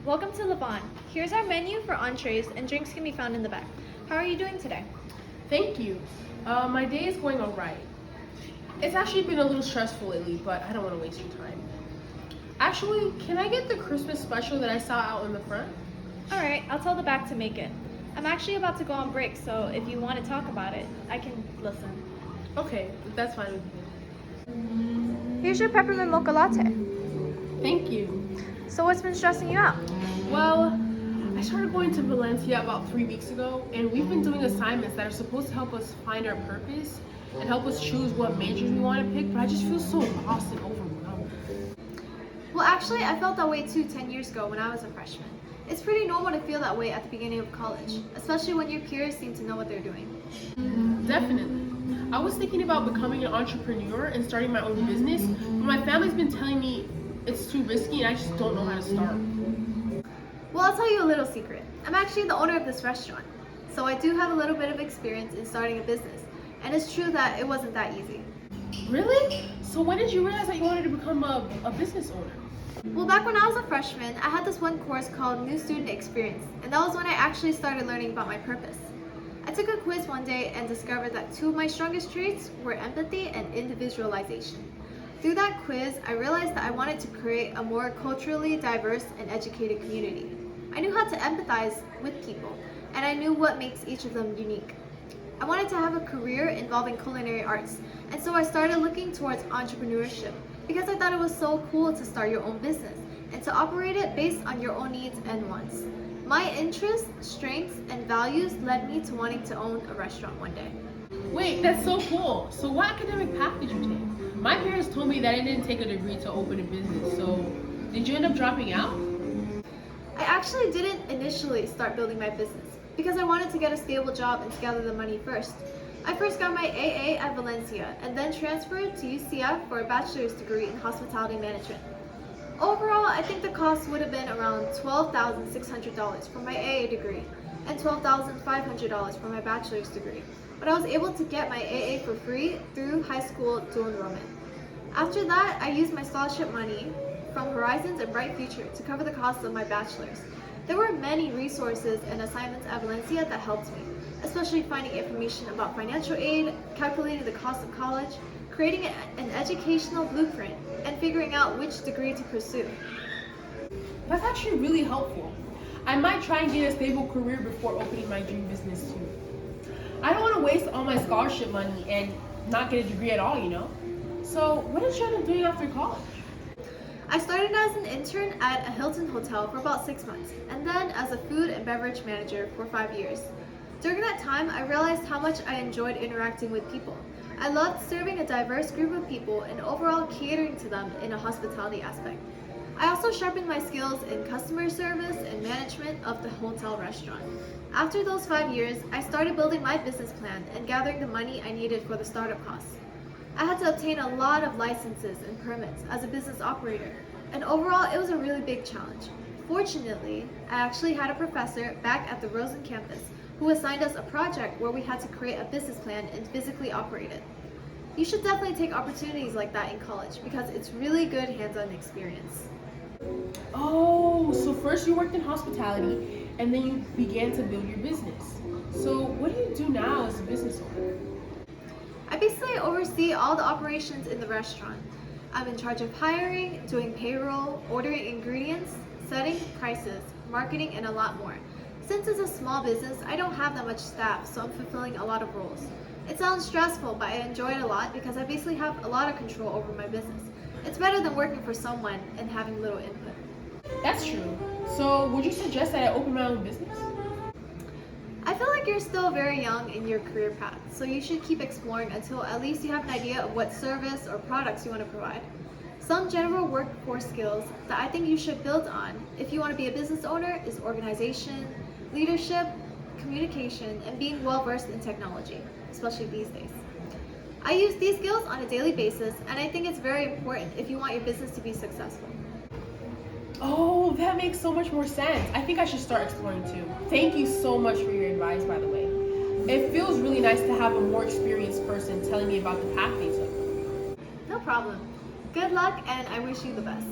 Welcome to Levant. Here's our menu for entrees, and drinks can be found in the back. How are you doing today? Thank you. My day is going all right. It's actually been a little stressful lately, but I don't want to waste your time. Actually, can I get the Christmas special that I saw out in the front? All right, I'll tell the back to make it. I'm actually about to go on break, so if you want to talk about it, I can listen. Okay, that's fine with me. Here's your peppermint mocha latte. Thank you. So what's been stressing you out? Well, I started going to Valencia about 3 weeks ago, and we've been doing assignments that are supposed to help us find our purpose and help us choose what majors we want to pick, but I just feel so lost and overwhelmed. Well, actually, I felt that way too 10 years ago when I was a freshman. It's pretty normal to feel that way at the beginning of college, especially when your peers seem to know what they're doing. Definitely. I was thinking about becoming an entrepreneur and starting my own business, but my family's been telling me it's too risky and I just don't know how to start. Well, I'll tell you a little secret. I'm actually the owner of this restaurant, so I do have a little bit of experience in starting a business, and it's true that it wasn't that easy. Really? So when did you realize that you wanted to become a business owner? Well, back when I was a freshman, I had this one course called New Student Experience, and that was when I actually started learning about my purpose. I took a quiz one day and discovered that two of my strongest traits were empathy and individualization. Through that quiz, I realized that I wanted to create a more culturally diverse and educated community. I knew how to empathize with people, and I knew what makes each of them unique. I wanted to have a career involving culinary arts, and so I started looking towards entrepreneurship because I thought it was so cool to start your own business and to operate it based on your own needs and wants. My interests, strengths, and values led me to wanting to own a restaurant one day. Wait, that's so cool. So what academic path did you take? My parents told me that I didn't take a degree to open a business, so did you end up dropping out? I actually didn't initially start building my business because I wanted to get a stable job and to gather the money first. I first got my AA at Valencia and then transferred to UCF for a bachelor's degree in hospitality management. Overall, I think the cost would have been around $12,600 for my AA degree and $12,500 for my bachelor's degree, but I was able to get my AA for free through high school dual enrollment. After that, I used my scholarship money from Horizons and Bright Future to cover the cost of my bachelor's. There were many resources and assignments at Valencia that helped me, especially finding information about financial aid, calculating the cost of college, creating an educational blueprint, and figuring out which degree to pursue. That's actually really helpful. I might try and get a stable career before opening my dream business too. I don't want to waste all my scholarship money and not get a degree at all, you know? So what did you end up doing after college? I started as an intern at a Hilton hotel for about 6 months, and then as a food and beverage manager for 5 years. During that time, I realized how much I enjoyed interacting with people. I loved serving a diverse group of people and overall catering to them in a hospitality aspect. I also sharpened my skills in customer service and management of the hotel restaurant. After those 5 years, I started building my business plan and gathering the money I needed for the startup costs. I had to obtain a lot of licenses and permits as a business operator, and overall it was a really big challenge. Fortunately, I actually had a professor back at the Rosen campus who assigned us a project where we had to create a business plan and physically operate it. You should definitely take opportunities like that in college because it's really good hands-on experience. Oh, so first you worked in hospitality and then you began to build your business. So what do you do now as a business owner? I basically oversee all the operations in the restaurant. I'm in charge of hiring, doing payroll, ordering ingredients, setting prices, marketing, and a lot more. Since it's a small business, I don't have that much staff, so I'm fulfilling a lot of roles. It sounds stressful, but I enjoy it a lot because I basically have a lot of control over my business. It's better than working for someone and having little input. That's true. So would you suggest that I open my own business? I feel like you're still very young in your career path, so you should keep exploring until at least you have an idea of what service or products you want to provide. Some general workforce skills that I think you should build on if you want to be a business owner is organization, leadership, communication, and being well versed in technology, especially these days. I use these skills on a daily basis, and I think it's very important if you want your business to be successful. Oh, that makes so much more sense. I think I should start exploring too. Thank you so much for your advice, by the way. It feels really nice to have a more experienced person telling me about the path they took. No problem. Good luck, and I wish you the best.